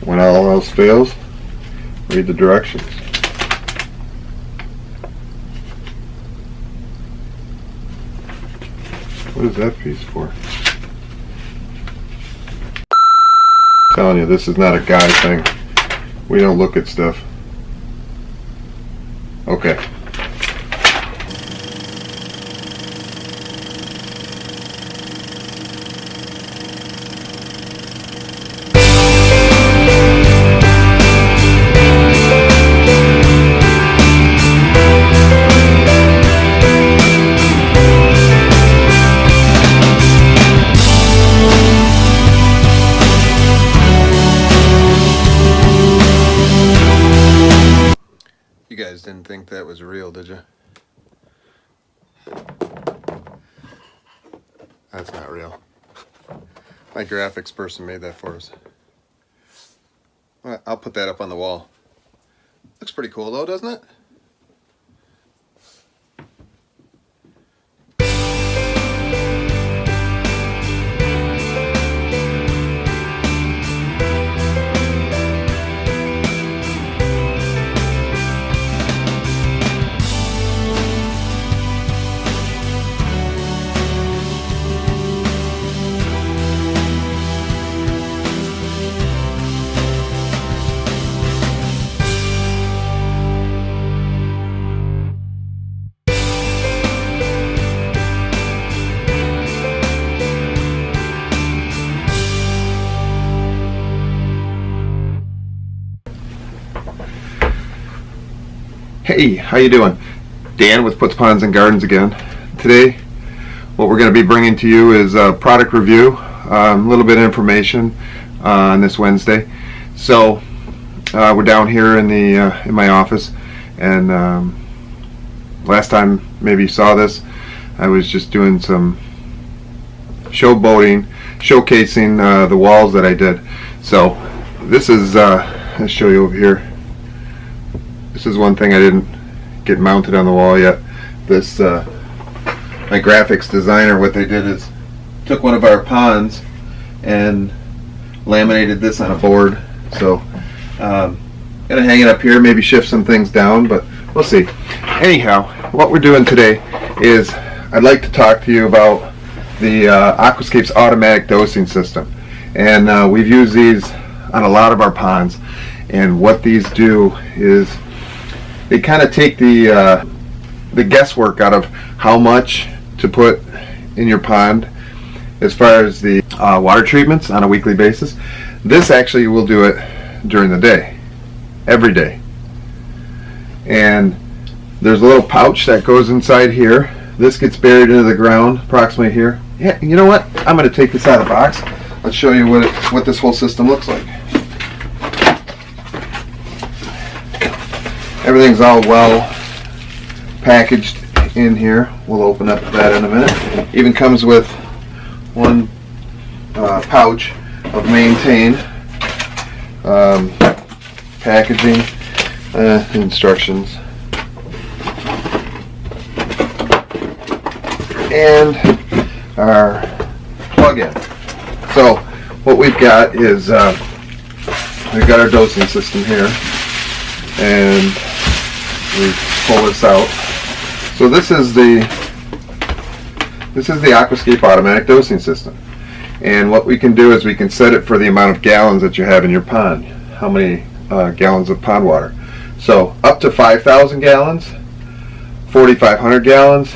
When all else fails, read the directions. What is that piece for? I'm telling you, this is not a guy thing. We don't look at stuff. Okay. You guys didn't think that was real, did you? That's not real. My graphics person made that for us. Well, I'll put that up on the wall. Looks pretty cool though, doesn't it? Hey, how you doing? Dan with Puts Ponds and Gardens again. Today, what we're going to be bringing to you is a product review, a little bit of information on this Wednesday. So, we're down here in the in my office, and last time maybe you saw this, I was just doing some showcasing the walls that I did. So, this is I'll show you over here. This is one thing I didn't get mounted on the wall yet. This, my graphics designer, what they did is took one of our ponds and laminated this on a board. So, gonna hang it up here, maybe shift some things down, but we'll see. Anyhow, what we're doing today is I'd like to talk to you about the Aquascape's automatic dosing system. And we've used these on a lot of our ponds, and what these do is they kind of take the guesswork out of how much to put in your pond as far as the water treatments on a weekly basis. This actually will do it during the day, every day. And there's a little pouch that goes inside here. This gets buried into the ground approximately here. Yeah, you know what? I'm going to take this out of the box. Let's show you what this whole system looks like. Everything's all well packaged in here. We'll open up that in a minute. Even comes with one pouch of maintain packaging instructions, and our plug-in. So what we've got is we've got our dosing system here, and we pull this out. So this is the Aquascape automatic dosing system, and what we can do is we can set it for the amount of gallons that you have in your pond, how many gallons of pond water. So up to 5,000 gallons, 4,500 gallons,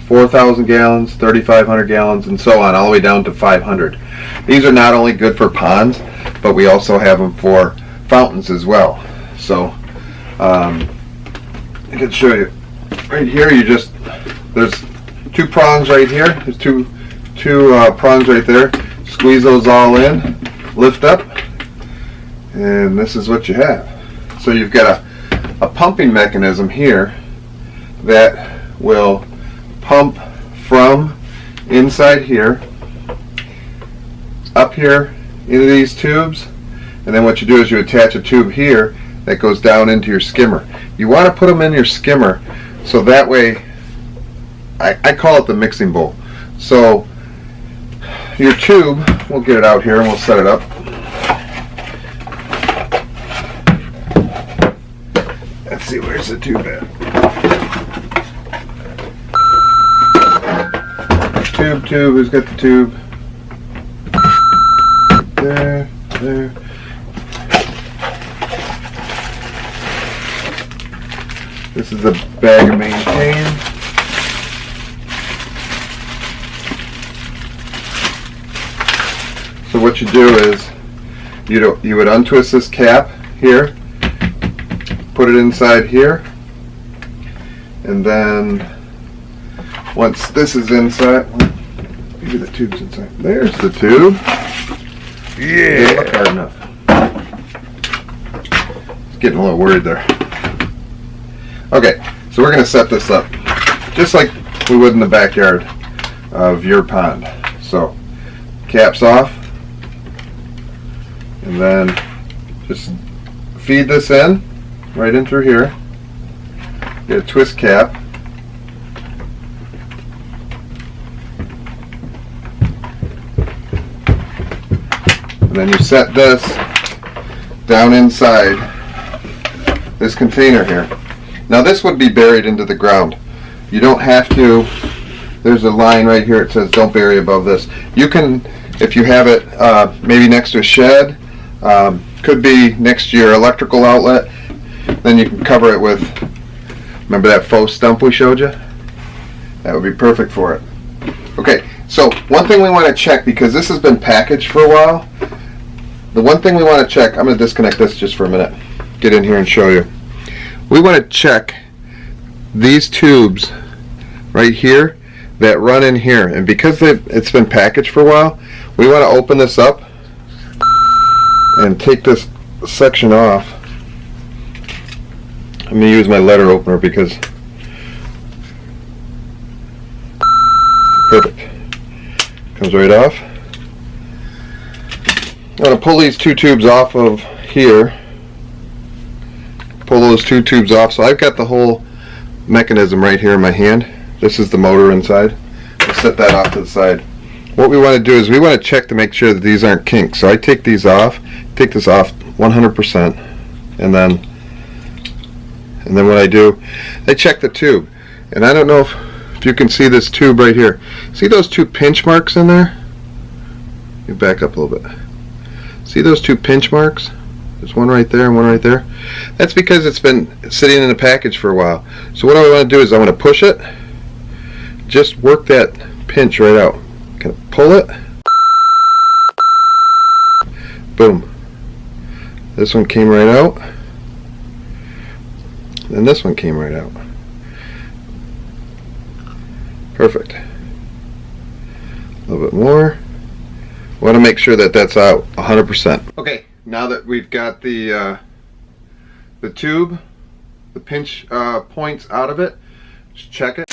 4,000 gallons, 3,500 gallons, and so on, all the way down to 500. These are not only good for ponds, but we also have them for fountains as well. So I can show you right here. There's two prongs right here. There's two prongs right there. Squeeze those all in, lift up, and this is what you have. So you've got a pumping mechanism here that will pump from inside here up here into these tubes, and then what you do is you attach a tube here that goes down into your skimmer. You want to put them in your skimmer so that way, I call it the mixing bowl. So your tube, we'll get it out here and we'll set it up. Where's the tube at? Tube, who's got the tube? There. This is a bag of maintain. So what you do is you would untwist this cap here, put it inside here, and then once this is inside, maybe the tube's inside. There's the tube. Yeah, not hard enough. It's getting a little worried there. Okay, so we're going to set this up just like we would in the backyard of your pond. So, caps off, and then just feed this in right in through here. Get a twist cap. And then you set this down inside this container here. Now this would be buried into the ground. You don't have to. There's a line right here. It says don't bury above this. You can, if you have it maybe next to a shed, could be next to your electrical outlet, then you can cover it with, remember that faux stump we showed you? That would be perfect for it. Okay, so one thing we want to check, because this has been packaged for a while, the one thing we want to check, I'm going to disconnect this just for a minute, get in here and show you. We want to check these tubes right here that run in here, and because it's been packaged for a while, we want to open this up and take this section off. I'm going to use my letter opener because perfect, comes right off. I'm going to pull these two tubes off of here. Pull those two tubes off. So I've got the whole mechanism right here in my hand. This is the motor inside. I'll set that off to the side. What we want to do is we want to check to make sure that these aren't kinks. So I take these off, take this off 100%, and then what I do, I check the tube. And I don't know if you can see this tube right here. See those two pinch marks in there? You back up a little bit. See those two pinch marks? There's one right there and one right there. That's because it's been sitting in the package for a while. So what I want to do is I want to push it. Just work that pinch right out. Kind of pull it. Boom. This one came right out. And this one came right out. Perfect. A little bit more. Want to make sure that that's out 100%. Okay. Now that we've got the tube, the pinch points out of it, just check it.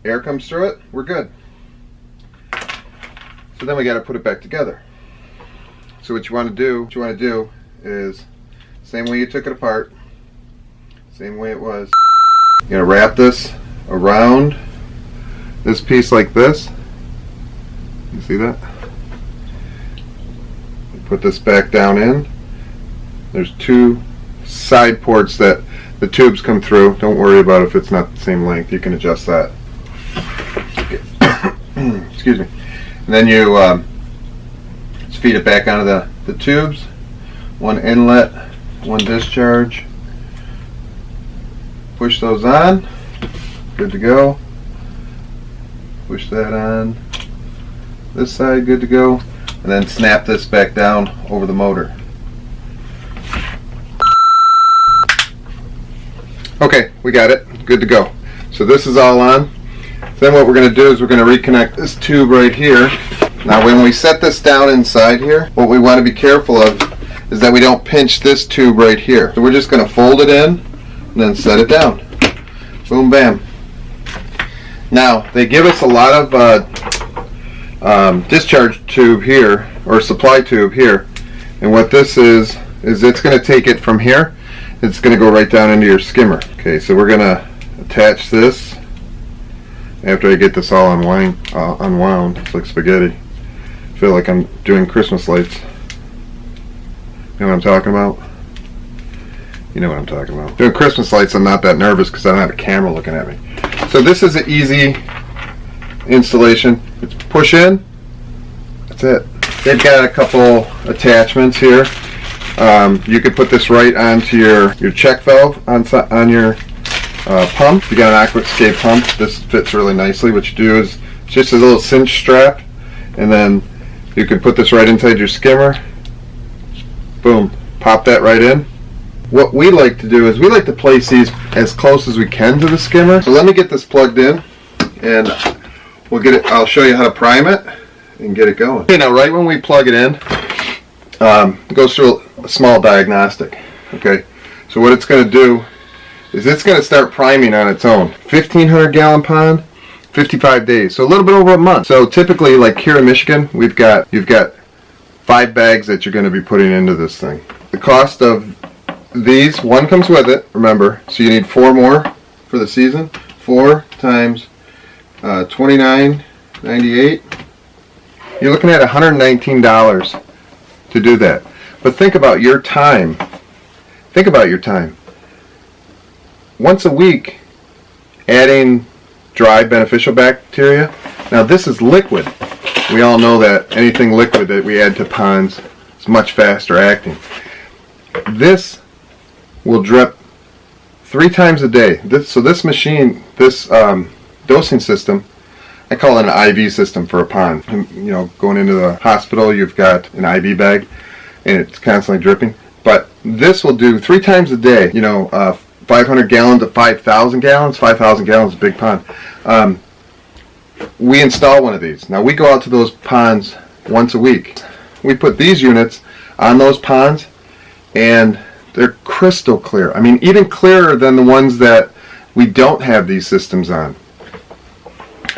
Air comes through it, we're good. So then we got to put it back together. So what you want to do is same way you took it apart, same way it was. You're gonna wrap this around this piece like this. You see that? Put this back down in. There's two side ports that the tubes come through. Don't worry about if it's not the same length. You can adjust that. Excuse me. And then you just feed it back onto the tubes. One inlet, one discharge. Push those on. Good to go. Push that on. This side, good to go. And then snap this back down over the motor. Okay, we got it. Good to go. So this is all on. Then what we're going to do is we're going to reconnect this tube right here. Now when we set this down inside here, what we want to be careful of is that we don't pinch this tube right here. So we're just going to fold it in and then set it down. Boom, bam. Now they give us a lot of discharge tube here, or supply tube here, and what this is it's going to take it from here, it's going to go right down into your skimmer. Okay, so we're going to attach this after I get this all unwound. It's like spaghetti. I feel like I'm doing Christmas lights. You know what I'm talking about? You know what I'm talking about. Doing Christmas lights, I'm not that nervous because I don't have a camera looking at me. So this is an easy installation. It's push in. That's it. They've got a couple attachments here. You could put this right onto your check valve on your pump. If you got an Aquascape pump, this fits really nicely. What you do is it's just a little cinch strap, and then you can put this right inside your skimmer. Boom, pop that right in. What we like to do is we like to place these as close as we can to the skimmer. So let me get this plugged in, and we'll get it. I'll show you how to prime it and get it going. Okay, now right when we plug it in, it goes through a small diagnostic. Okay, so what it's going to do is it's going to start priming on its own. 1,500 gallon pond, 55 days, so a little bit over a month. So typically, like here in Michigan, you've got 5 bags that you're going to be putting into this thing. The cost of these, one comes with it, remember, so you need 4 more for the season. 4 times $29.98. You're looking at $119 to do that. But think about your time. Think about your time. Once a week, adding dry beneficial bacteria. Now this is liquid. We all know that anything liquid that we add to ponds is much faster acting. This will drip 3 times a day. This machine, this dosing system, I call it an IV system for a pond. You know, going into the hospital, you've got an IV bag, and it's constantly dripping. But this will do 3 times a day. You know, 500 gallons to 5,000 gallons. 5,000 gallons is a big pond. We install one of these. Now we go out to those ponds once a week. We put these units on those ponds, and they're crystal clear. I mean, even clearer than the ones that we don't have these systems on.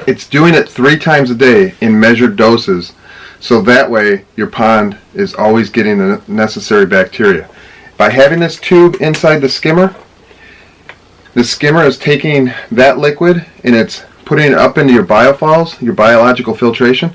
It's doing it 3 times a day in measured doses, so that way your pond is always getting the necessary bacteria. By having this tube inside the skimmer is taking that liquid and it's putting it up into your biofouls, your biological filtration,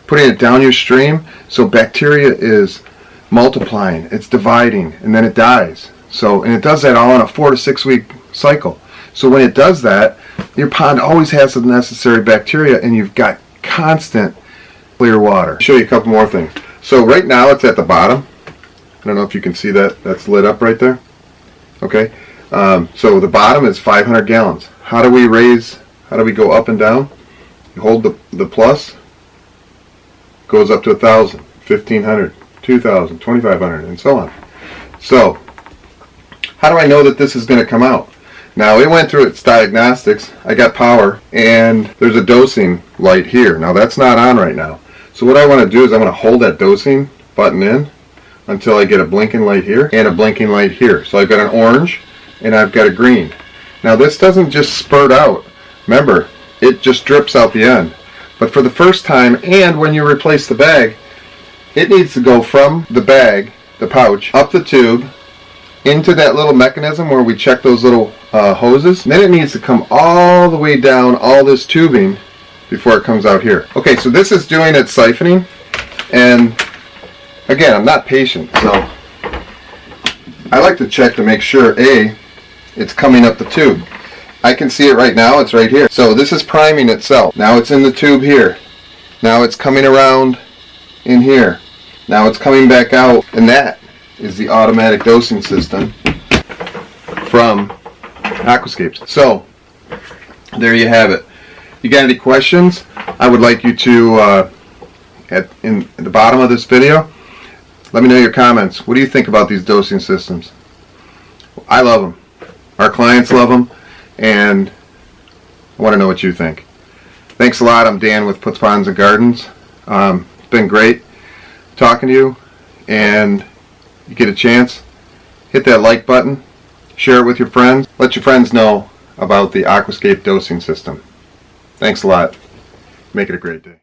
putting it down your stream, so bacteria is multiplying, it's dividing, and then it dies. And it does that all in a 4 to 6 week cycle. So when it does that, your pond always has the necessary bacteria, and you've got constant clear water. I'll show you a couple more things. So right now it's at the bottom. I don't know if you can see that. That's lit up right there. Okay. So the bottom is 500 gallons. How do we go up and down? You hold the plus, goes up to 1,000, 1,500, 2,000, 2,500, and so on. So how do I know that this is going to come out? Now it went through its diagnostics. I got power, and there's a dosing light here. Now that's not on right now. So what I want to do is I'm going to hold that dosing button in until I get a blinking light here and a blinking light here. So I've got an orange and I've got a green. Now this doesn't just spurt out. Remember, it just drips out the end. But for the first time, and when you replace the bag, it needs to go from the bag, the pouch, up the tube, into that little mechanism where we check those little hoses. And then it needs to come all the way down all this tubing before it comes out here. Okay, so this is doing its siphoning, and again, I'm not patient, so I like to check to make sure it's coming up the tube. I can see it right now, it's right here. So this is priming itself. Now it's in the tube here. Now it's coming around in here. Now it's coming back out, and that is the automatic dosing system from Aquascapes. So there you have it. You got any questions? I would like you to in the bottom of this video, let me know your comments. What do you think about these dosing systems? I love them. Our clients love them, and I want to know what you think. Thanks a lot. I'm Dan with Puts Ponds and Gardens. It's been great talking to you, and you get a chance, hit that like button, share it with your friends, let your friends know about the Aquascape dosing system. Thanks a lot. Make it a great day.